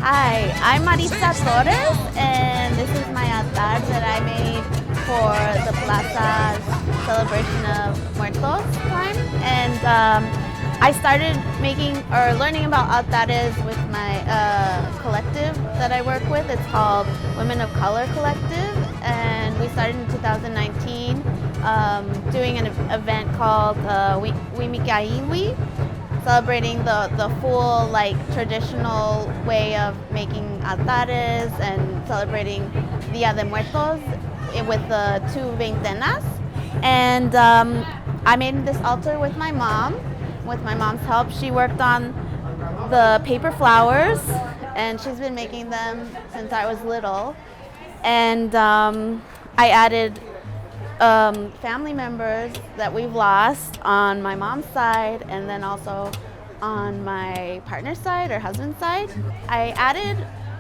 Hi, I'm Marisa Torres, and this is my altar that I made for the Plaza celebration of Muertos time. And I started making or learning about altares with my collective that I work with. It's called Women of Color Collective, and we started in 2019 doing an event called Wimikaiwi, celebrating the full like traditional way of making altares and celebrating Dia de Muertos with the two veintenas. And I made this altar with my mom. With my mom's help, she worked on the paper flowers, and she's been making them since I was little. And I added family members that we've lost on my mom's side, and then also on my partner's side or husband's side. I added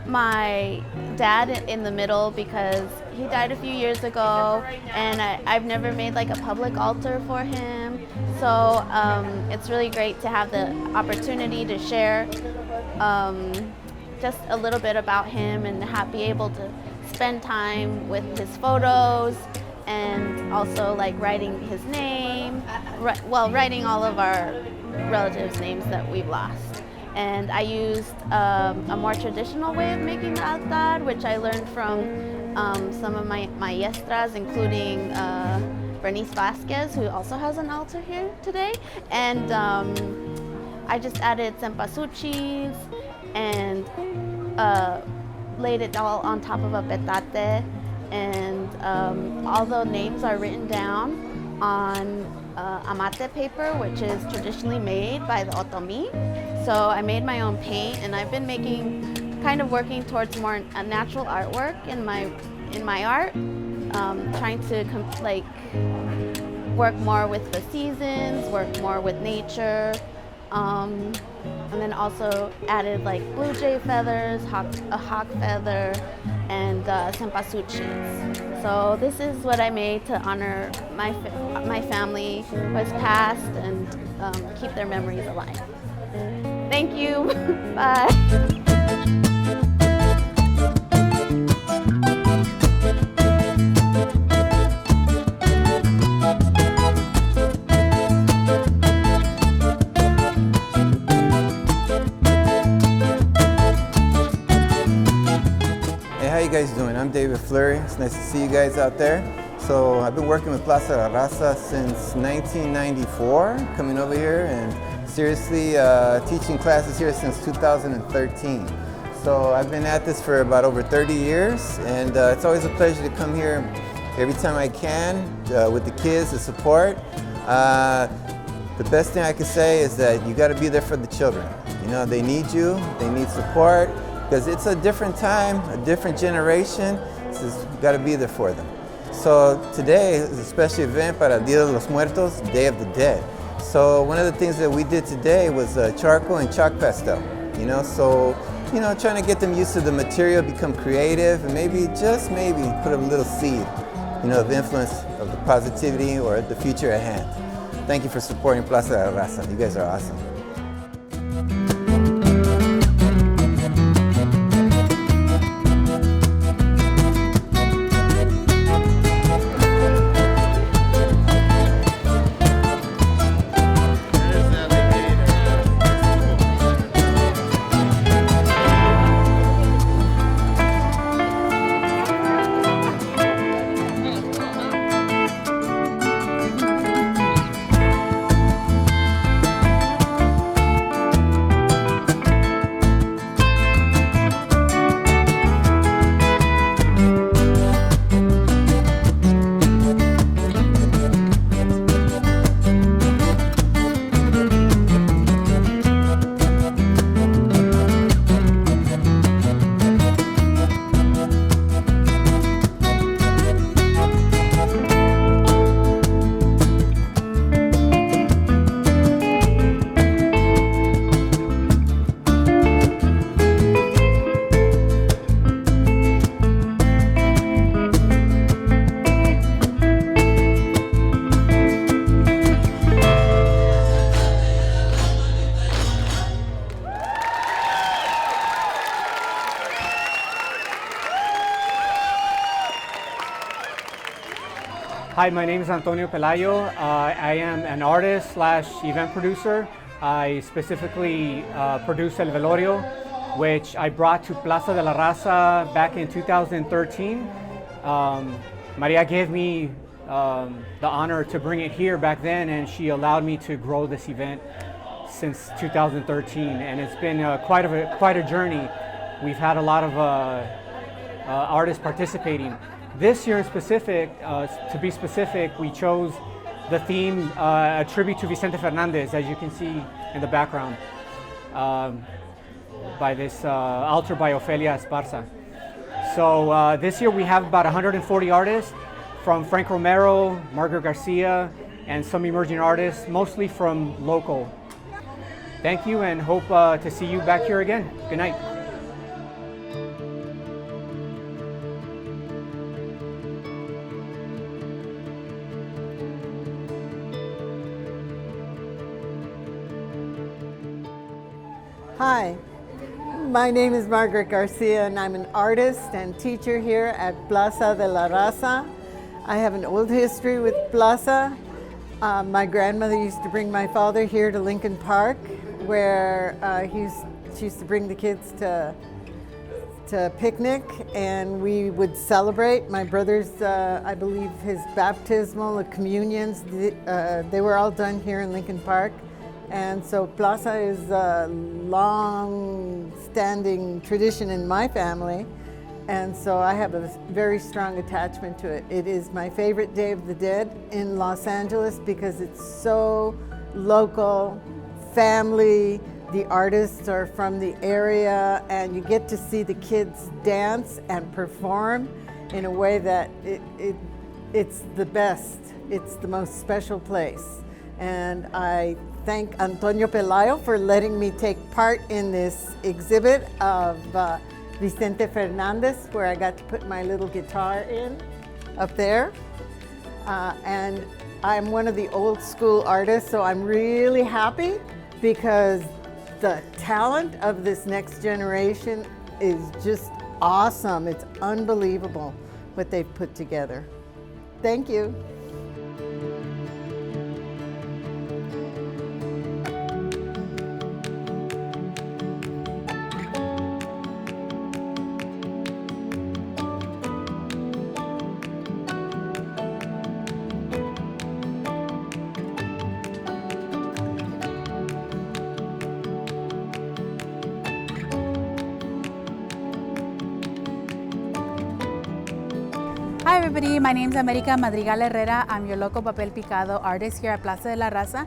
my dad in the middle because he died a few years ago, and I've never made like a public altar for him. So it's really great to have the opportunity to share just a little bit about him and be able to spend time with his photos, and also like writing his name, writing all of our relatives' names that we've lost. And I used a more traditional way of making the altar, which I learned from some of my maestras, including Bernice Vasquez, who also has an altar here today. And I just added cempasúchils and laid it all on top of a petate, and all the names are written down on amate paper, which is traditionally made by the Otomi. So I made my own paint, and I've been kind of working towards more natural artwork in my art, trying to work more with the seasons, work more with nature. And then also added like blue jay feathers, a hawk feather, and cempasúchils. So this is what I made to honor my family who has passed and keep their memories alive. Thank you. Bye. How you guys doing? I'm David Fleury. It's nice to see you guys out there. So I've been working with Plaza Raza since 1994, coming over here and seriously teaching classes here since 2013. So I've been at this for about over 30 years, and it's always a pleasure to come here every time I can with the kids to support. The best thing I can say is that you got to be there for the children. You know, they need you, they need support, because it's a different time, a different generation, so you got to be there for them. So today is a special event para Dia de los Muertos, Day of the Dead. So one of the things that we did today was charcoal and chalk pastel. Trying to get them used to the material, become creative, and maybe, just maybe, put a little seed, of influence of the positivity or the future at hand. Thank you for supporting Plaza Raza. You guys are awesome. Hi, my name is Antonio Pelayo. I am an artist slash event producer. I specifically produce El Velorio, which I brought to Plaza de la Raza back in 2013. Maria gave me the honor to bring it here back then, and she allowed me to grow this event since 2013, and it's been quite a journey. We've had a lot of artists participating. This year in specific, to be specific, we chose the theme, a tribute to Vicente Fernandez, as you can see in the background, by this altar by Ofelia Esparza. So this year we have about 140 artists, from Frank Romero, Margaret Garcia, and some emerging artists, mostly from local. Thank you, and hope to see you back here again. Good night. Hi, my name is Margaret Garcia, and I'm an artist and teacher here at Plaza de la Raza. I have an old history with Plaza. My grandmother used to bring my father here to Lincoln Park, where she used to bring the kids to picnic, and we would celebrate. My brother's, I believe, his baptismal, communions, they were all done here in Lincoln Park. And so Plaza is a long-standing tradition in my family, and so I have a very strong attachment to it. It is my favorite Day of the Dead in Los Angeles because it's so local, family, the artists are from the area, and you get to see the kids dance and perform in a way that it's the best. It's the most special place. And I thank Antonio Pelayo for letting me take part in this exhibit of Vicente Fernandez, where I got to put my little guitar in up there. And I'm one of the old school artists, so I'm really happy because the talent of this next generation is just awesome. It's unbelievable what they've put together. Thank you. Hi everybody, my name is America Madrigal Herrera. I'm your local papel picado artist here at Plaza de la Raza.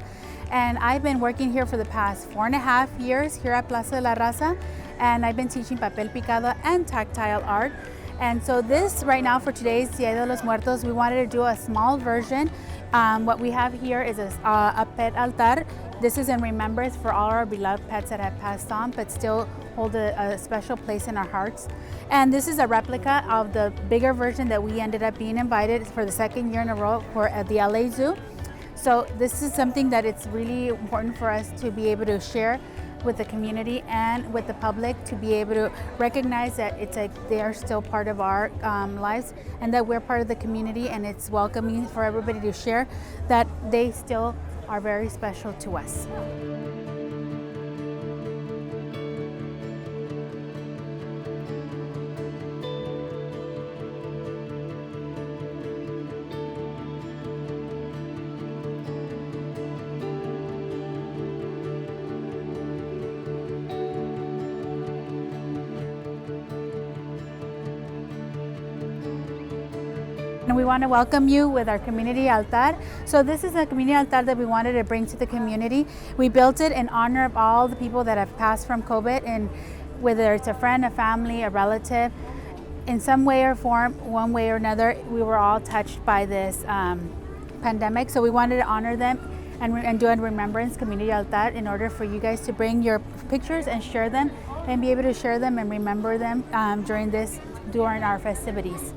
And I've been working here for the past 4.5 years here at Plaza de la Raza. And I've been teaching papel picado and tactile art. And so this right now for today's Dia de los Muertos, we wanted to do a small version. What we have here is a pet altar. This is in remembrance for all our beloved pets that have passed on, but still hold a special place in our hearts. And this is a replica of the bigger version that we ended up being invited for the second year in a row for at the LA Zoo. So this is something that it's really important for us to be able to share with the community and with the public, to be able to recognize that it's like they are still part of our lives, and that we're part of the community, and it's welcoming for everybody to share that they still are very special to us. And we want to welcome you with our community altar. So this is a community altar that we wanted to bring to the community. We built it in honor of all the people that have passed from COVID, and whether it's a friend, a family, a relative, in some way or form, one way or another, we were all touched by this pandemic. So we wanted to honor them and do a remembrance community altar in order for you guys to bring your pictures and share them and be able to share them and remember them during our festivities.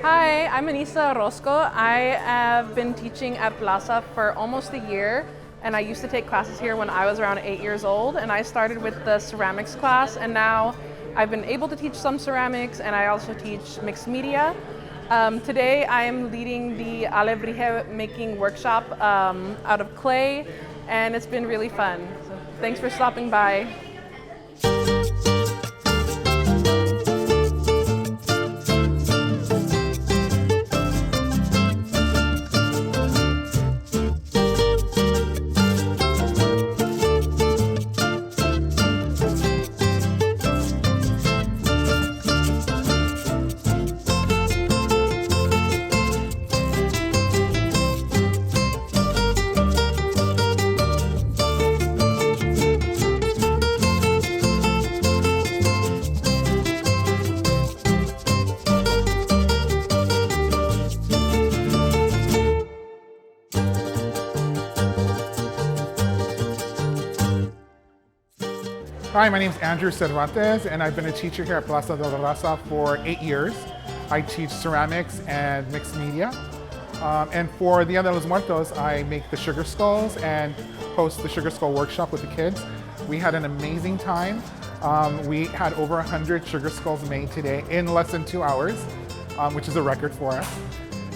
Hi, I'm Anissa Orozco. I have been teaching at Plaza for almost a year, and I used to take classes here when I was around 8 years old, and I started with the ceramics class, and now I've been able to teach some ceramics, and I also teach mixed media. Today I am leading the alebrije making workshop out of clay, and it's been really fun. So thanks for stopping by. Hi, my name is Andrew Cervantes, and I've been a teacher here at Plaza de la Raza for 8 years. I teach ceramics and mixed media. And for Dia de los Muertos, I make the sugar skulls and host the sugar skull workshop with the kids. We had an amazing time. We had over 100 sugar skulls made today in less than 2 hours, which is a record for us.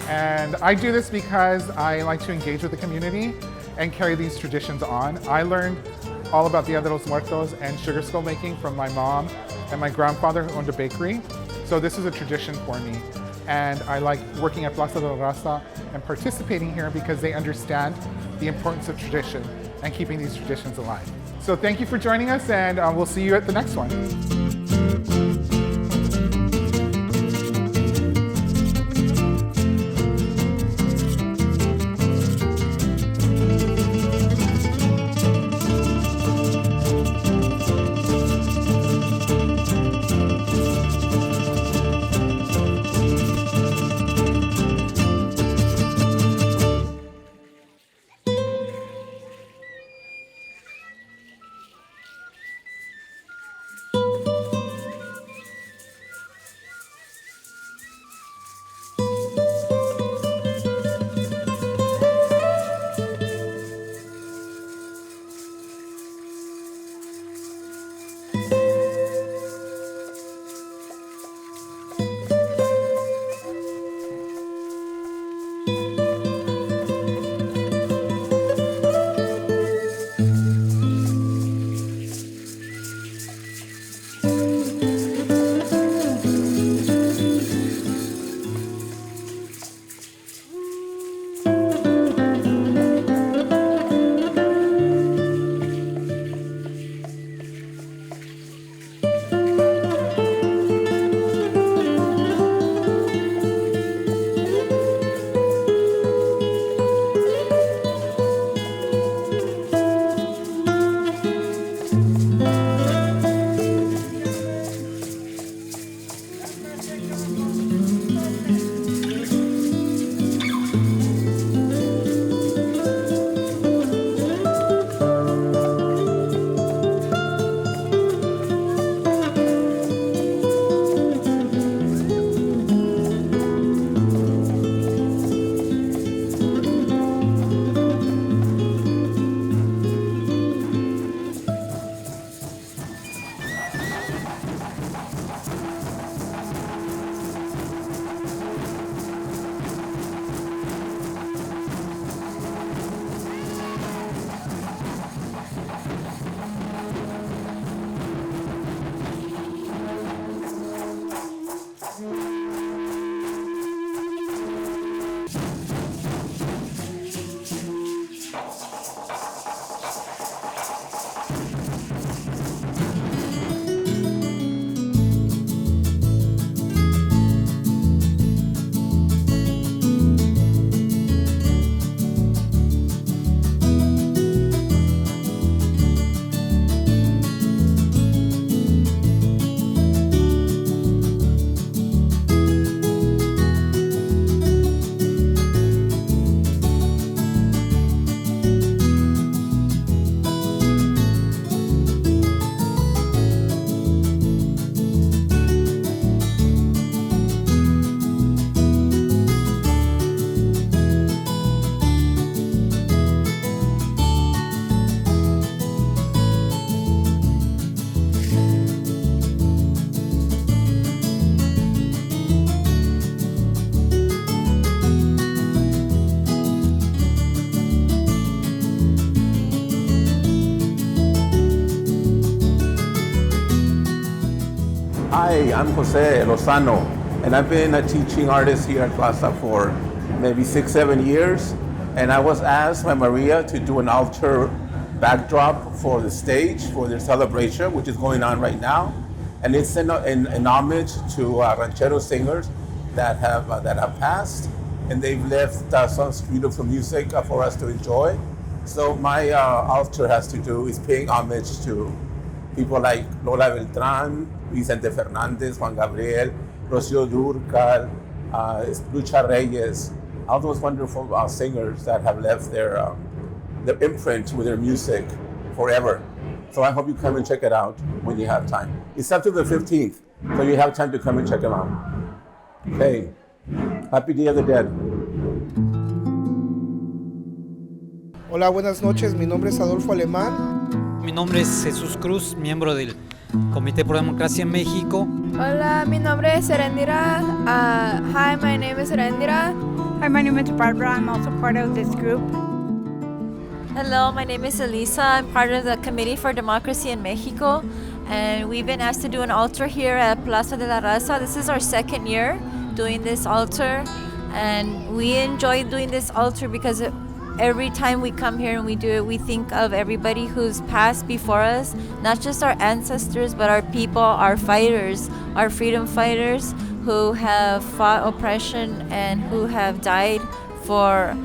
And I do this because I like to engage with the community and carry these traditions on. I learned all about Dia de los Muertos and sugar skull making from my mom and my grandfather who owned a bakery. So this is a tradition for me. And I like working at Plaza de la Raza and participating here because they understand the importance of tradition and keeping these traditions alive. So thank you for joining us, and we'll see you at the next one. Hi, I'm Jose Lozano, and I've been a teaching artist here at Plaza for maybe 6-7 years. And I was asked by Maria to do an altar backdrop for the stage for their celebration, which is going on right now. And it's an homage to ranchero singers that have passed, and they've left some beautiful music for us to enjoy. So my altar has to do is paying homage to people like Lola Beltran, Vicente Fernandez, Juan Gabriel, Rocío Dúrcal, Lucha Reyes, all those wonderful singers that have left their imprint with their music forever. So I hope you come and check it out when you have time. It's up to the 15th, so you have time to come and check them out. Okay, happy Day of the Dead. Hola, buenas noches. Mi nombre es Adolfo Alemán. Mi nombre es Jesús Cruz, miembro del Comité por Democracia en México. Hola, mi nombre es Serendira. Hi, my name is Serendira. Hi, my name is Barbara. I'm also part of this group. Hello, my name is Elisa. I'm part of the Committee for Democracy in Mexico, and we've been asked to do an altar here at Plaza de la Raza. This is our second year doing this altar, and we enjoy doing this altar because every time we come here and we do it, we think of everybody who's passed before us, not just our ancestors, but our people, our fighters, our freedom fighters who have fought oppression and who have died for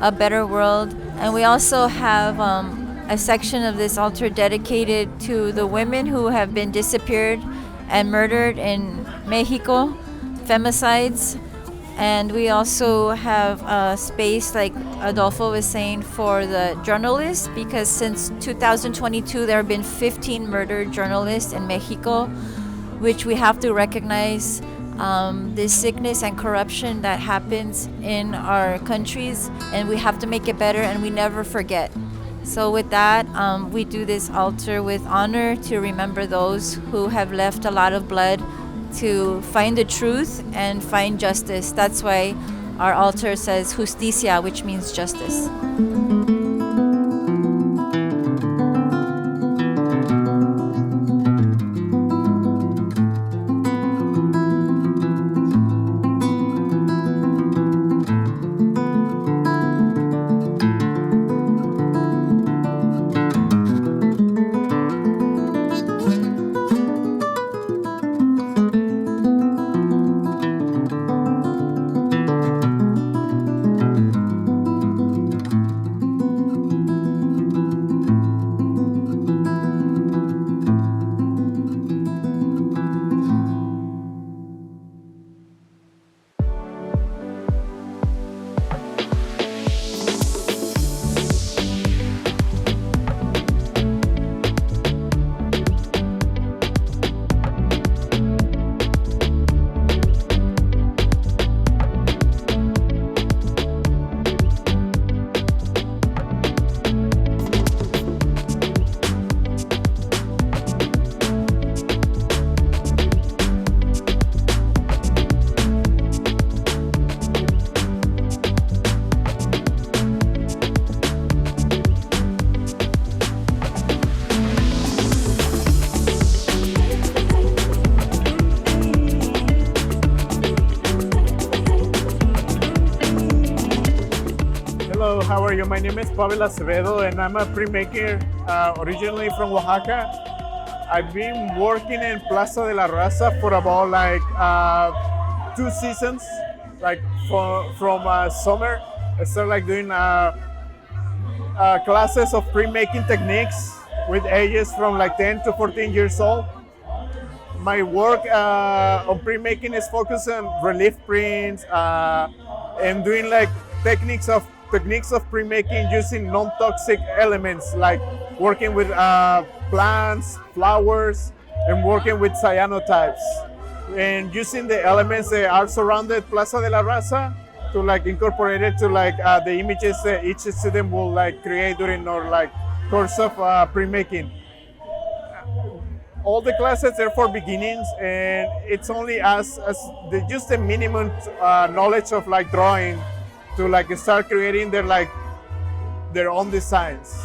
a better world. And we also have a section of this altar dedicated to the women who have been disappeared and murdered in Mexico, femicides. And we also have a space, like Adolfo was saying, for the journalists, because since 2022 there have been 15 murdered journalists in Mexico, which we have to recognize this sickness and corruption that happens in our countries, and we have to make it better, and we never forget. So with that, we do this altar with honor to remember those who have left a lot of blood to find the truth and find justice. That's why our altar says justicia, which means justice. How are you? My name is Pavel Acevedo, and I'm a printmaker originally from Oaxaca. I've been working in Plaza de la Raza for about like 2 seasons, like from summer. I started like doing classes of printmaking techniques with ages from like 10 to 14 years old. My work on printmaking is focused on relief prints and doing like techniques of printmaking using non-toxic elements, like working with plants, flowers, and working with cyanotypes, and using the elements that are surrounded Plaza de la Raza to like incorporate it to like the images that each student will like create during our like course of printmaking. All the classes are for beginnings, and it's only just the minimum knowledge of like drawing to like start creating their own designs.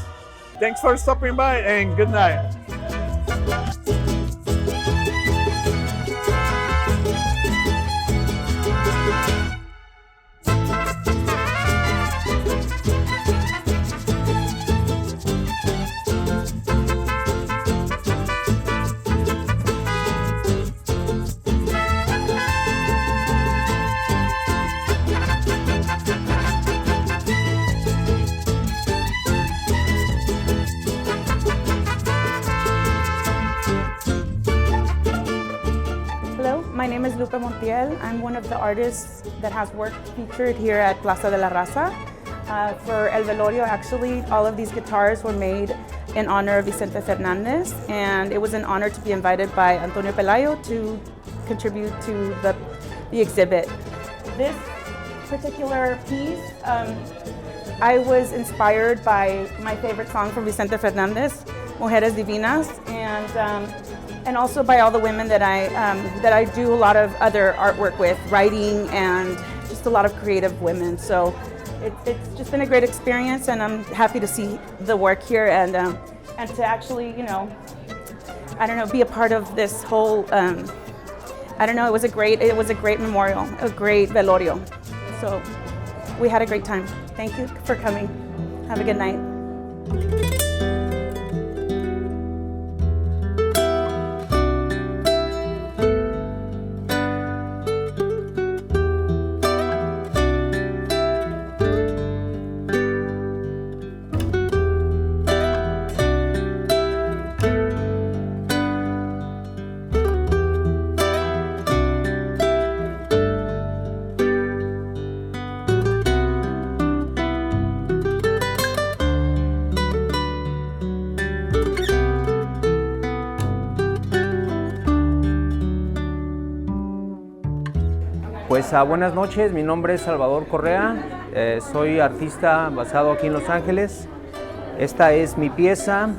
Thanks for stopping by, and good night. name is Lupe Montiel. I'm one of the artists that has work featured here at Plaza de la Raza. For El Velorio, actually, all of these guitars were made in honor of Vicente Fernandez, and it was an honor to be invited by Antonio Pelayo to contribute to the exhibit. This particular piece, I was inspired by my favorite song from Vicente Fernandez, Mujeres Divinas, and also by all the women that I do a lot of other artwork with, writing and just a lot of creative women. So it's just been a great experience, and I'm happy to see the work here and to actually, you know, I don't know, be a part of this whole. I don't know. It was a great memorial, a great velorio. So we had a great time. Thank you for coming. Have a good night. Pues buenas noches, mi nombre es Salvador Correa, soy artista basado aquí en Los Ángeles. Esta es mi pieza,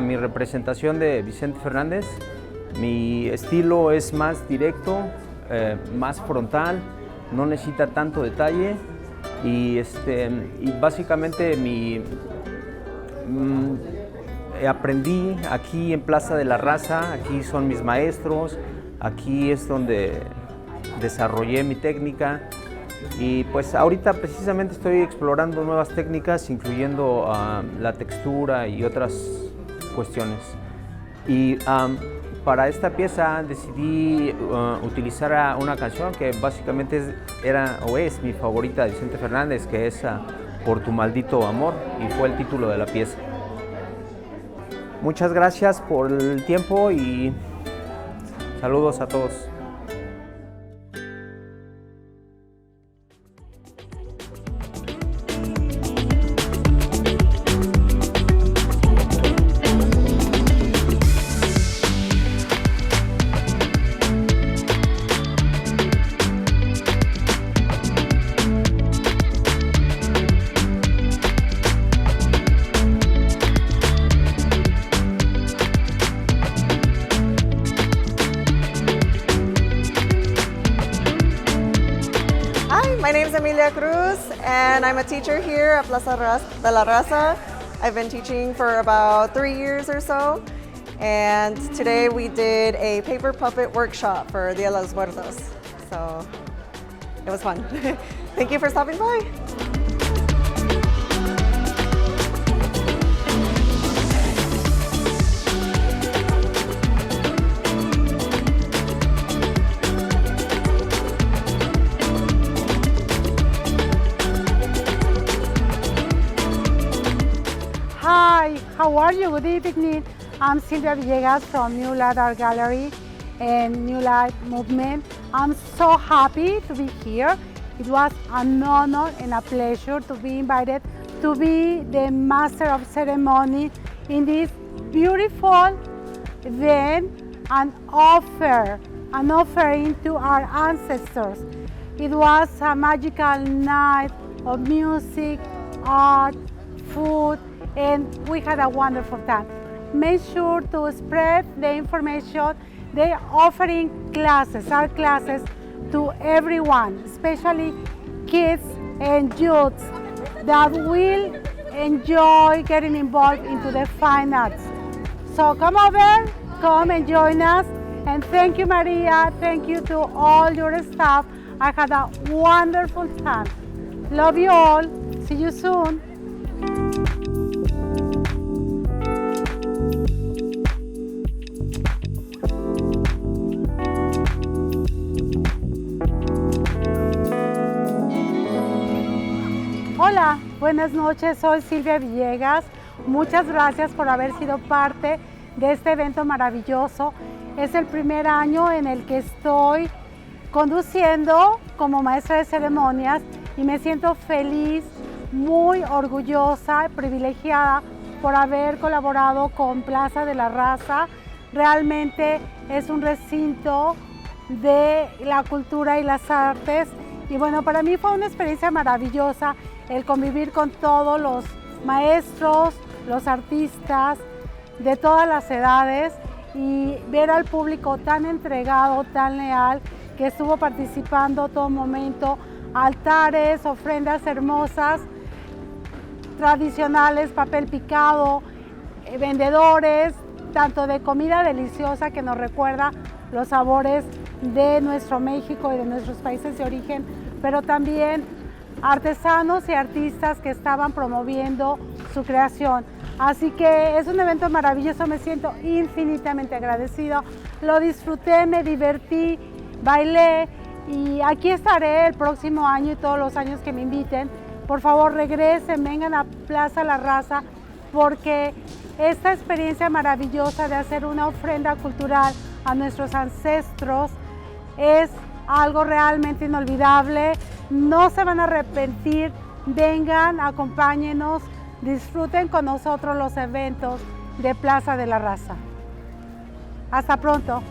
mi representación de Vicente Fernández. Mi estilo es más directo, más frontal, no necesita tanto detalle y básicamente aprendí aquí en Plaza de la Raza, aquí son mis maestros, aquí es donde desarrollé mi técnica y pues ahorita precisamente estoy explorando nuevas técnicas incluyendo la textura y otras cuestiones. Y para esta pieza decidí utilizar una canción que básicamente era o es mi favorita de Vicente Fernández, que es Por tu maldito amor, y fue el título de la pieza. Muchas gracias por el tiempo y saludos a todos. And I'm a teacher here at Plaza de la Raza. I've been teaching for about 3 years or so. And today we did a paper puppet workshop for Dia de los Muertos. So it was fun. Thank you for stopping by. Hi, how are you? Good evening. I'm Silvia Villegas from New Light Art Gallery and New Light Movement. I'm so happy to be here. It was an honor and a pleasure to be invited to be the master of ceremony in this beautiful event and an offering to our ancestors. It was a magical night of music, art, food, and we had a wonderful time. Make sure to spread the information. They're offering classes, art classes, to everyone, especially kids and youths that will enjoy getting involved into the fine arts. So come over, come and join us. And thank you, Maria. Thank you to all your staff. I had a wonderful time. Love you all. See you soon. Hola, buenas noches, soy Silvia Villegas. Muchas gracias por haber sido parte de este evento maravilloso. Es el primer año en el que estoy conduciendo como maestra de ceremonias y me siento feliz, muy orgullosa, privilegiada por haber colaborado con Plaza de la Raza. Realmente es un recinto de la cultura y las artes y bueno, para mí fue una experiencia maravillosa el convivir con todos los maestros, los artistas de todas las edades y ver al público tan entregado, tan leal, que estuvo participando todo momento, altares, ofrendas hermosas, tradicionales, papel picado, vendedores, tanto de comida deliciosa que nos recuerda los sabores de nuestro México y de nuestros países de origen, pero también artesanos y artistas que estaban promoviendo su creación. Así que es un evento maravilloso, me siento infinitamente agradecido, lo disfruté, me divertí, bailé y aquí estaré el próximo año y todos los años que me inviten. Por favor, regresen, vengan a Plaza La Raza porque esta experiencia maravillosa de hacer una ofrenda cultural a nuestros ancestros es algo realmente inolvidable. No se van a arrepentir, vengan, acompáñenos, disfruten con nosotros los eventos de Plaza de la Raza. Hasta pronto.